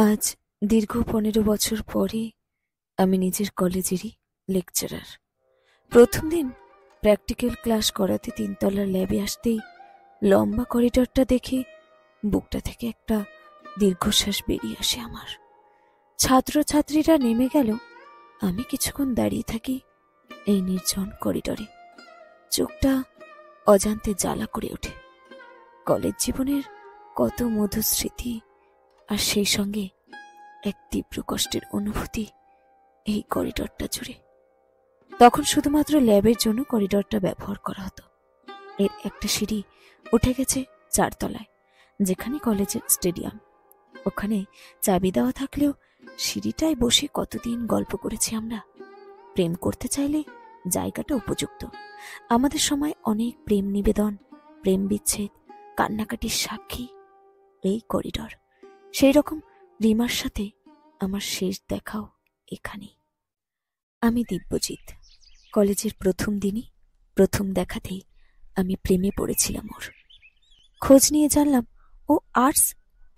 আজ দীর্ঘ 15 বছর পরে আমি নিজের কলেজেরই লেকচারার। প্রথম দিন প্র্যাকটিক্যাল ক্লাস করাতে 3তলার ল্যাবে আসতেই লম্বা করিডরটা দেখে বুকটা থেকে একটা দীর্ঘশ্বাস বেরিয়ে আসে আমার। ছাত্রছাত্রীরা নেমে গেল, আমি কিছুক্ষণ দাঁড়িয়ে থাকি এই নির্জন করিডরে। চোখটা অজান্তে জ্বালা করে ওঠে। কলেজ জীবনের কত মধুর স্মৃতি, আর সেই সঙ্গে এক তীব্র কষ্টের অনুভূতি এই করিডরটা জুড়ে। তখন শুধুমাত্র ল্যাবের জন্য করিডরটা ব্যবহার করা হতো। এর একটা সিঁড়ি উঠে গেছে 4তলায়, যেখানে কলেজের স্টেডিয়াম। ওখানে চাবি দেওয়া থাকলেও সিঁড়িটায় বসে কতদিন গল্প করেছি আমরা। প্রেম করতে চাইলে জায়গাটা উপযুক্ত। আমাদের সময় অনেক প্রেম নিবেদন, প্রেম বিচ্ছেদ, কান্নাকাটির সাক্ষী এই করিডর। সেই রকম রিমার সাথে আমার শেষ দেখাও এখানেই। আমি দিব্যজিৎ। কলেজের প্রথম দিনই, প্রথম দেখাতেই আমি প্রেমে পড়েছিলাম ওর। খোঁজ নিয়ে জানলাম ও আর্টস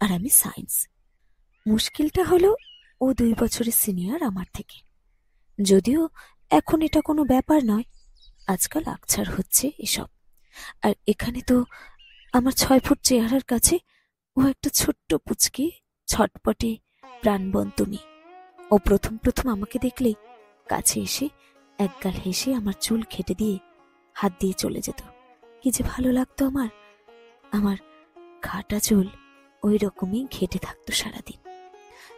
আর আমি সায়েন্স। মুশকিলটা হলো ও 2 বছরের সিনিয়র আমার থেকে। যদিও এখন এটা কোনো ব্যাপার নয়, আজকাল আকছার হচ্ছে এসব। আর এখানে তো আমার 6 ফুট চেহারার কাছে ও একটা ছোট্ট পুচকে, ছটপটে প্রাণবন্ত মেয়ে। ও প্রথম প্রথম আমাকে দেখলেই কাছে এসে একগাল হেসে আমার চুল খেটে দিয়ে হাত দিয়ে চলে যেত। কি যে ভালো লাগতো আমার। আমার ঘাটা চুল ওই রকমই ঘেটে থাকতো সারাদিন।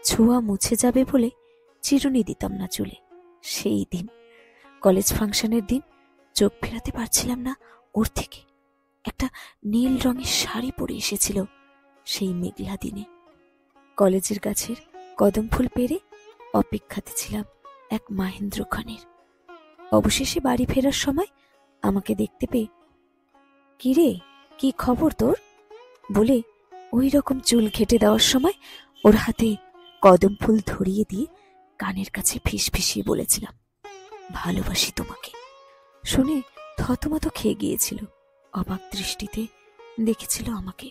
ছোঁয়া মুছে যাবে বলে চিরুনি দিতাম না চুলে। সেই দিন, কলেজ ফাংশনের দিন, চোখ ফেরাতে পারছিলাম না ওর থেকে। একটা নীল রঙের শাড়ি পরে এসেছিল সেই মেঘলা দিনে। কলেজের গাছের কদম ফুল পেরে অপেক্ষাতে ছিলাম এক মাহেন্দ্র খানের। অবশেষে বাড়ি ফেরার সময় আমাকে দেখতে পেয়ে, কিরে, কি খবর তোর বলে ওই রকম চুল ঘেটে দেওয়ার সময় ওর হাতে কদম ফুল ধরিয়ে দিয়ে কানের কাছে ফিসফিসিয়ে বলেছিলাম, ভালোবাসি তোমাকে। শুনে থতমত খেয়ে গিয়েছিল। অবাক দৃষ্টিতে দেখেছিল আমাকে।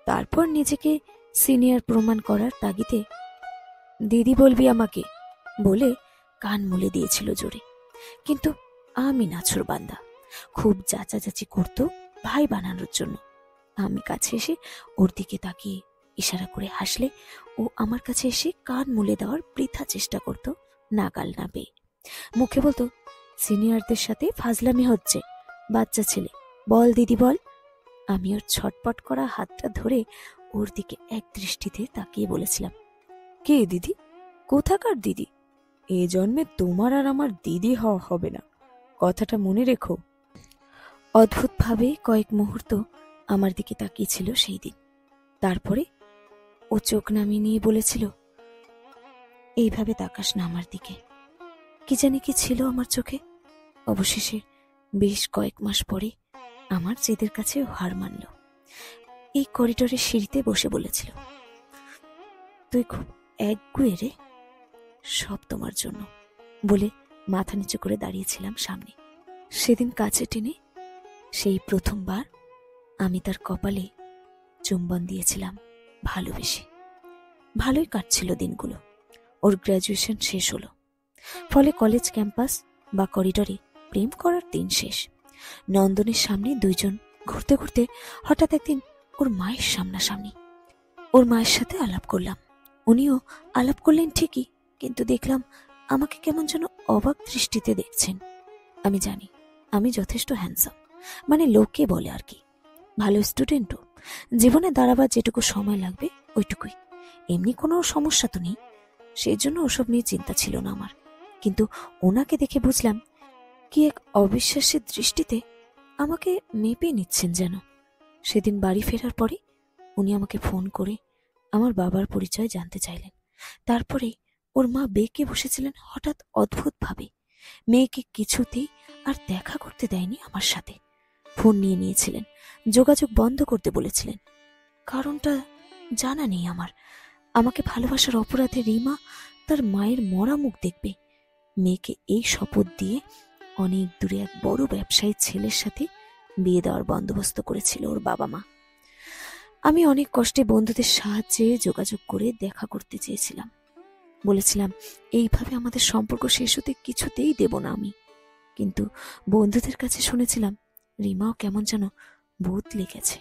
তারপর নিজেকে সিনিয়র প্রমাণ করার তাগিদে দিদি বলবি আমাকে বলে কান মুলে দিয়েছিল জোরে। কিন্তু আমি নাছোড় বান্দা, খুব যাচাযাচি করত ভাই বানানোর জন্য। আমি কাছে এসে ওর দিকে তাকিয়ে ইশারা করে হাসলে ও আমার কাছে এসে কান মুলে দেওয়ার বৃথা চেষ্টা করত, নাগাল না পেয়ে। মুখে বলতো, সিনিয়রদের সাথে ফাজলামি হচ্ছে, বাচ্চা ছেলে, বল দিদি বল। আমি ওর ছটপট করা হাতটা ধরে ওর দিকে এক দৃষ্টিতে তাকিয়ে বলেছিলাম, কে দিদি? কোথাকার দিদি? এ জন্মে তোমার আর আমার দিদি হওয়া হবে না, কথাটা মনে রেখো। অদ্ভুতভাবে কয়েক মুহূর্ত আমার দিকে তাকিয়েছিল সেই দিন। তারপরে ও চোখ নামিয়ে নিয়ে বলেছিল, এইভাবে তাকাস না আমার দিকে। কি জানি কি ছিল আমার চোখে। অবশেষে বেশ কয়েক মাস পরে আমার জেদের কাছে হার মানল। এই করিডোরের সিঁড়িতে বসে বলেছিল, তুই খুব একগুঁয়ে রে, সব তোমার জন্য বলে মাথা নিচু করে দাঁড়িয়েছিলাম সামনে। সেদিন কাছে টেনে সেই প্রথমবার আমি তার কপালে চুম্বন দিয়েছিলাম ভালোবেসে। ভালোই কাটছিল দিনগুলো। ওর গ্র্যাজুয়েশন শেষ হলো, ফলে কলেজ ক্যাম্পাস বা করিডরে প্রেম করার দিন শেষ। নন্দনের সামনে দুইজন ঘুরতে ঘুরতে হঠাৎ একদিন ওর মায়ের সামনাসামনি। ওর মায়ের সাথে আলাপ করলাম। উনিও আলাপ করলেন ঠিকই, কিন্তু দেখলাম আমাকে কেমন যেন অবাক দৃষ্টিতে দেখছেন। আমি জানি আমি যথেষ্ট হ্যান্ডসাম, মানে লোকে বলে আর কি। ভালো স্টুডেন্টও। জীবনে দাঁড়াবার যেটুকু সময় লাগবে ওইটুকুই। এমনি কোনো সমস্যা তো নেই, সেই জন্য ওসব নিয়ে চিন্তা ছিল না আমার। কিন্তু ওনাকে দেখে বুঝলাম কি এক অবিশ্বাসের দৃষ্টিতে আমাকে মেপে নিচ্ছেন যেন। সেদিন বাড়ি ফেরার পরে উনি আমাকে ফোন করে আমার বাবার পরিচয় জানতে চাইলেন। তারপরে ওর মা বেঁকে বসেছিলেন হঠাৎ অদ্ভুতভাবে। মেয়েকে কিছুতেই আর দেখা করতে দেয়নি আমার সাথে। ফোন নিয়ে নিয়েছিলেন, যোগাযোগ বন্ধ করতে বলেছিলেন। কারণটা জানা নেই আমার। আমাকে ভালোবাসার অপরাধে রিমা তার মায়ের মরা মুখ দেখবে। মেয়েকে এই শপথ দিয়ে অনেক দূরে এক বড় ব্যবসায়ী ছেলের সাথে বিয়ে দেওয়ার বন্দোবস্ত করেছিল ওর বাবা মা। আমি অনেক কষ্টে বন্ধুদের সাহায্যে যোগাযোগ করে দেখা করতে চেয়েছিলাম। বলেছিলাম এইভাবে আমাদের সম্পর্ক শেষ হতে কিছুতেই দেব না আমি। কিন্তু বন্ধুদের কাছে শুনেছিলাম রিমাও কেমন যেন বদলে গেছে।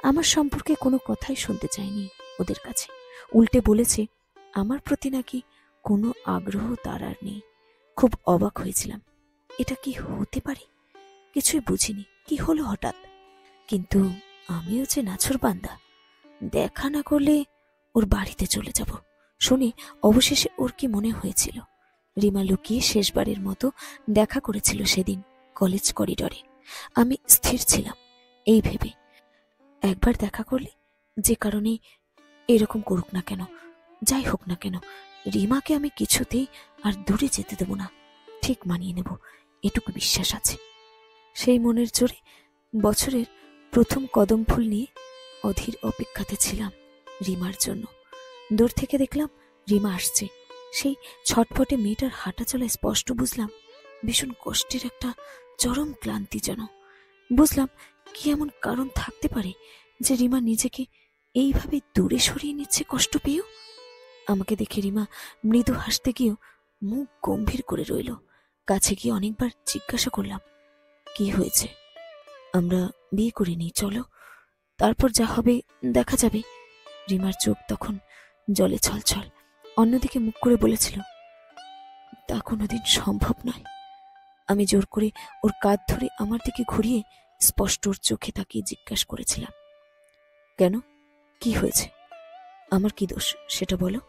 আমার সম্পর্কে কোনো কথাই শুনতে চায়নি ওদের কাছে। উল্টে বলেছে আমার প্রতি নাকি কোনো আগ্রহ তার আর নেই। খুব অবাক হয়েছিলাম, এটা কি হতে পারে? কিছুই বুঝিনি কি হলো হঠাৎ। কিন্তু আমিও যে নাছোড়বান্দা, দেখা না করলে ওর বাড়িতে চলে যাব শুনে অবশেষে ওর কি মনে হয়েছিল রিমা লুকিয়ে শেষবারের মতো দেখা করেছিল সেদিন কলেজ করিডরে। আমি স্থির ছিলাম এই ভেবে, একবার দেখা করলে যে কারণে এরকম করুক না কেন, যাই হোক না কেন, রিমাকে আমি কিছুতেই আর দূরে যেতে দেব না, ঠিক মানিয়ে নেব, এটুকু বিশ্বাস আছে। সেই মনের জোরে বছরের প্রথম কদম ফুল নিয়ে অধীর অপেক্ষাতে ছিলাম রিমার জন্য। দূর থেকে দেখলাম রিমা আসছে। সেই ছটফটে মেয়েটার হাঁটা চলায় স্পষ্ট বুঝলাম ভীষণ কষ্টের একটা চরম ক্লান্তি যেন। বুঝলাম কি এমন কারণ থাকতে পারে যে রিমা নিজেকে এইভাবে দূরে সরিয়ে নিচ্ছে কষ্ট পেয়েও। আমাকে দেখে রিমা মৃদু হাসতে গিয়েও মুখ গম্ভীর করে রইল। কাছে গিয়ে অনেকবার জিজ্ঞাসা করলাম, কি হয়েছে? আমরা বিয়ে করে নিই, চলো, তারপর যা হবে দেখা যাবে। রিমার চোখ তখন জলে ছলছল। অন্যদিকে মুখ করে বলেছিল, তা কোনোদিন সম্ভব নয়। আমি জোর করে ওর কাঁধ ধরে আমার দিকে ঘুরিয়ে স্পষ্ট ওর চোখে তাকিয়ে জিজ্ঞাসা করেছিলাম, কেন, কি হয়েছে? আমার কি দোষ সেটা বলো।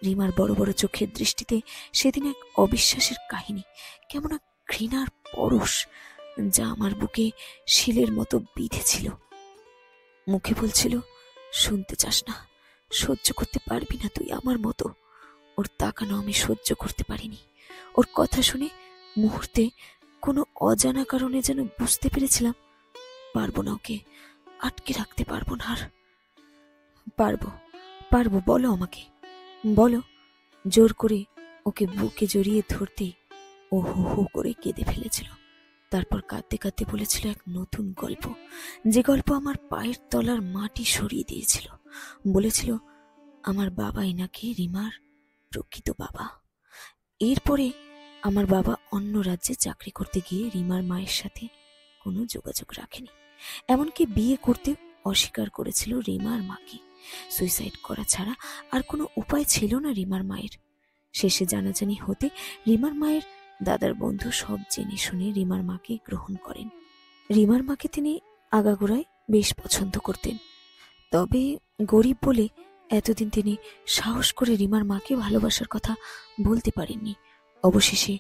রিমার বড় বড় চোখের দৃষ্টিতে সেদিন এক অবিশ্বাসের কাহিনী, কেমন এক ঘৃণার পরশ যা আমার বুকে শিলের মতো বিঁধেছিল। মুখে বলছিল, শুনতে চাস না, সহ্য করতে পারবি না তুই আমার মতো। ওর তাকানো আমি সহ্য করতে পারিনি। ওর কথা শুনে মুহূর্তে কোনো অজানা কারণে যেন বুঝতে পেরেছিলাম পারবো না, ওকে আটকে রাখতে পারবো না আর। পারবো, পারবো, বলো আমাকে, বলো। জোর করে ওকে বুকে জড়িয়ে ধরতেই ও হু হু করে কেঁদে ফেলেছিল। তারপর কাঁদতে কাঁদতে বলেছিল এক নতুন গল্প, যে গল্প আমার পায়ের তলার মাটি সরিয়ে দিয়েছিল। বলেছিল আমার বাবাই নাকি রিমার প্রকৃত বাবা। এরপরে আমার বাবা অন্য রাজ্যে চাকরি করতে গিয়ে রিমার মায়ের সাথে কোনো যোগাযোগ রাখেনি, এমনকি বিয়ে করতে অস্বীকার করেছিল রিমার মাকে। সুইসাইড করা ছাড়া আর কোনো উপায় ছিল না রিমার মায়ের। শেষে জানাজানি হতে রিমার মায়ের দাদার বন্ধু সব জেনে শুনে রিমার মাকে গ্রহণ করেন। রিমার মাকে তিনি আগাগোড়ায় বেশ পছন্দ করতেন, তবে গরিব বলে এতদিন তিনি সাহস করে রিমার মাকে ভালোবাসার কথা বলতে পারেননি। অবশেষে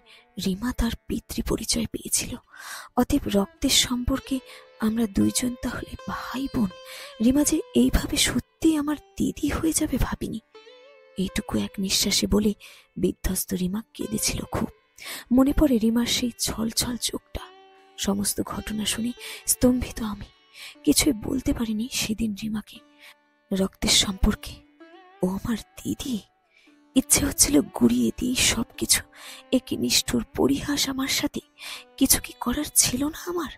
রিমা তার পিতৃ পরিচয় পেয়েছিল। অতএব রক্তের সম্পর্কে আমরা দুইজন তাহলে ভাই বোন। রিমা যে এইভাবে সত্যি আমার দিদি হয়ে যাবে ভাবিনি। এইটুকু এক নিঃশ্বাসে বলে বিধ্বস্ত রিমা কেঁদেছিল খুব। মনে পড়ে রিমার সেই ছলছল চোখটা। সমস্ত ঘটনা শুনে স্তম্ভিত আমি। কিছুই বলতে পারিনি সেদিন রিমাকে। রক্তের সম্পর্কে ও আমার দিদি। ইচ্ছে হচ্ছিল গুড়িয়ে দিই সবকিছু। একে নিষ্ঠুর পরিহাস আমার সাথে। কিছু কি করার ছিল না আমার?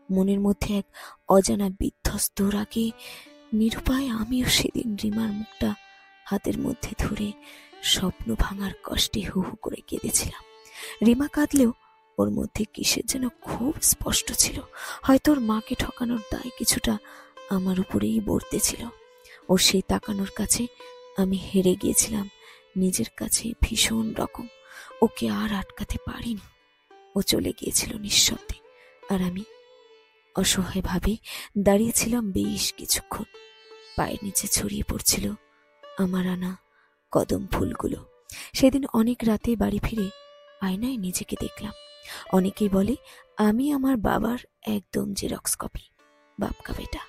মনের মধ্যে এক অজানা বিধ্বস্ত রাগে নিরুপায় আমিও সেদিন রিমার মুখটা হাতের মধ্যে ধরে স্বপ্ন ভাঙার কষ্টে হু হু করে কেঁদেছিলাম। রিমা কাঁদলেও ওর মধ্যে কিসের যেন খুব স্পষ্ট ছিল। হয়তো ওর মাকে ঠকানোর দায় কিছুটা আমার উপরেই বর্তেছিল। ওর সেই তাকানোর কাছে আমি হেরে গিয়েছিলাম নিজের কাছে ভীষণ রকম। ওকে আর আটকাতে পারিনি। ও চলে গিয়েছিল নিঃশব্দে, আর আমি অসহায়ভাবে দাঁড়িয়েছিলাম বেশ কিছুক্ষণ। পায়ের নিচে ছড়িয়ে পড়ছিল আমার আনা কদম ফুলগুলো। সেদিন অনেক রাতে বাড়ি ফিরে আয়নায় নিজেকে দেখলাম। অনেকেই বলে আমি আমার বাবার একদম জেরক্স কপি, বাপকা বেটা।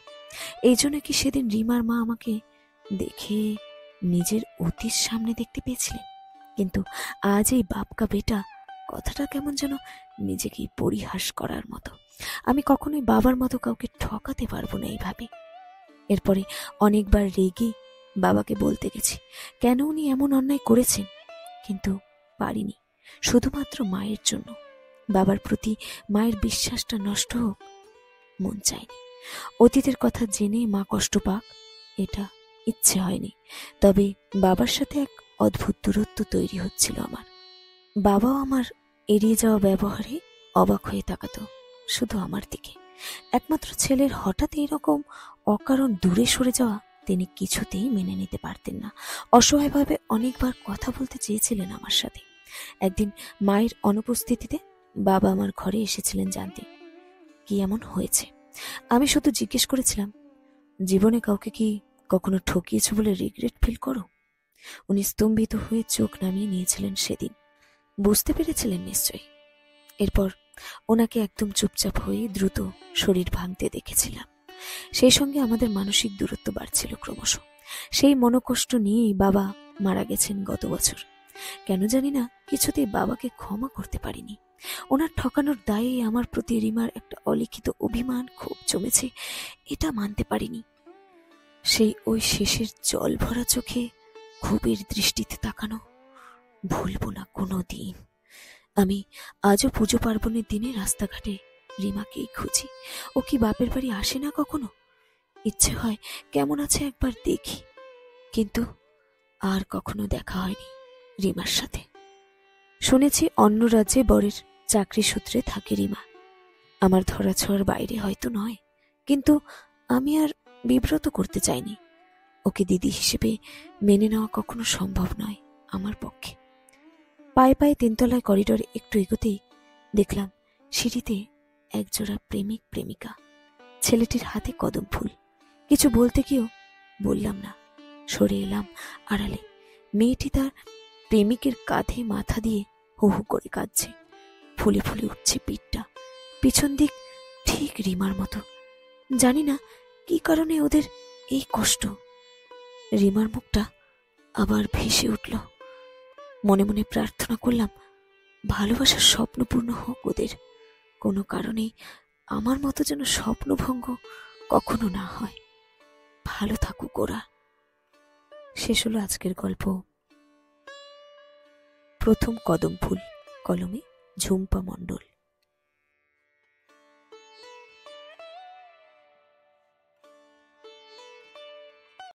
এই জন্য কি সেদিন রিমার মা আমাকে দেখে নিজের অতীত সামনে দেখতে পেয়েছিলেন? কিন্তু আজ এই বাপকা বেটা কথাটা কেমন যেন নিজেকেই পরিহাস করার মতো। আমি কখনোই বাবার মতো কাউকে ঠকাতে পারবো না এইভাবে। এরপরে অনেকবার রেগে বাবাকে বলতে গেছি কেন উনি এমন অন্যায় করেছেন, কিন্তু পারিনি। শুধুমাত্র মায়ের জন্য। বাবার প্রতি মায়ের বিশ্বাসটা নষ্ট হোক মন চায়নি। অতীতের কথা জেনে মা কষ্ট পাক, এটা ইচ্ছে হয়নি। তবে বাবার সাথে এক অদ্ভুত দূরত্ব তৈরি হচ্ছিল আমার। বাবাও আমার এড়িয়ে যাওয়া ব্যবহারে অবাক হয়ে তাকাতো শুধু আমার দিকে। একমাত্র ছেলের হঠাৎ এরকম অকারণ দূরে সরে যাওয়া তিনি কিছুতেই মেনে নিতে পারতেন না। অসহায়ভাবে অনেকবার কথা বলতে চেয়েছিলেন আমার সাথে। একদিন মায়ের অনুপস্থিতিতে বাবা আমার ঘরে এসেছিলেন জানতে কি এমন হয়েছে। আমি শুধু জিজ্ঞেস করেছিলাম, জীবনে কাউকে কি কখনো ঠকিয়েছ বলে রিগ্রেট ফিল করো? উনি স্তম্ভিত হয়ে চোখ নামিয়ে নিয়েছিলেন সেদিন। বুঝতে পেরেছিলেন নিশ্চয়ই। এরপর ওনাকে একদম চুপচাপ হয়ে দ্রুত শরীর ভাঙতে দেখেছিলাম। সেই সঙ্গে আমাদের মানসিক দূরত্ব বাড়ছিল ক্রমশ। সেই মনোকষ্ট নিয়েই বাবা মারা গেছেন গত বছর। কেন জানি না কিছুতেই বাবাকে ক্ষমা করতে পারিনি। ওনার ঠকানোর দায়ে আমার প্রতি রিমার একটা অলিখিত অভিমান খুব জমেছে, এটা মানতে পারিনি। ওই শেষের জল ভরা চোখে ক্ষোভের দৃষ্টিতে তাকানো ভুলব না কোনো দিন। আমি আজও পুজো পার্বণের দিনে রাস্তাঘাটে রিমাকেই খুঁজি। ও কি বাপের বাড়ি আসে না কখনো? ইচ্ছে হয় কেমন আছে একবার দেখি, কিন্তু আর কখনো দেখা হয়নি রিমার সাথে। শুনেছি অন্য রাজ্যে বরের চাকরি সূত্রে থাকে রিমা। আমার ধরাছোঁয়ার বাইরে হয়তো নয়, কিন্তু আমি আর বিব্রত করতে চাইনি। ওকে দিদি হিসেবে মেনে নেওয়া কখনো সম্ভব নয় আমার পক্ষে। পায়ে পায়ে তিনতলায় করিডোরে একটু এগোতেই দেখলাম সিঁড়িতে একজোড়া প্রেমিক প্রেমিকা। ছেলেটির হাতে কদম ফুল। কিছু বলতে গিয়েও বললাম না, সরে এলাম আড়ালে। মেয়েটি তার প্রেমিকের কাঁধে মাথা দিয়ে হু হু করে কাঁদছে। ফুলে ফুলে উঠছে পিঠটা। পিছন দিক ঠিক রিমার মতো। জানি না কি কারণে ওদের এই কষ্ট। রিমার মুখটা আবার ভেসে উঠল। মনে মনে প্রার্থনা করলাম, ভালোবাসার স্বপ্নপূর্ণ হোক ওদের। কোনো কারণেই আমার মতো যেন স্বপ্নভঙ্গ কখনো না হয়। ভালো থাকুক ওরা। শেষ হলো আজকের গল্প প্রথম কদম ফুল, কলমে ঝুম্পা মণ্ডল।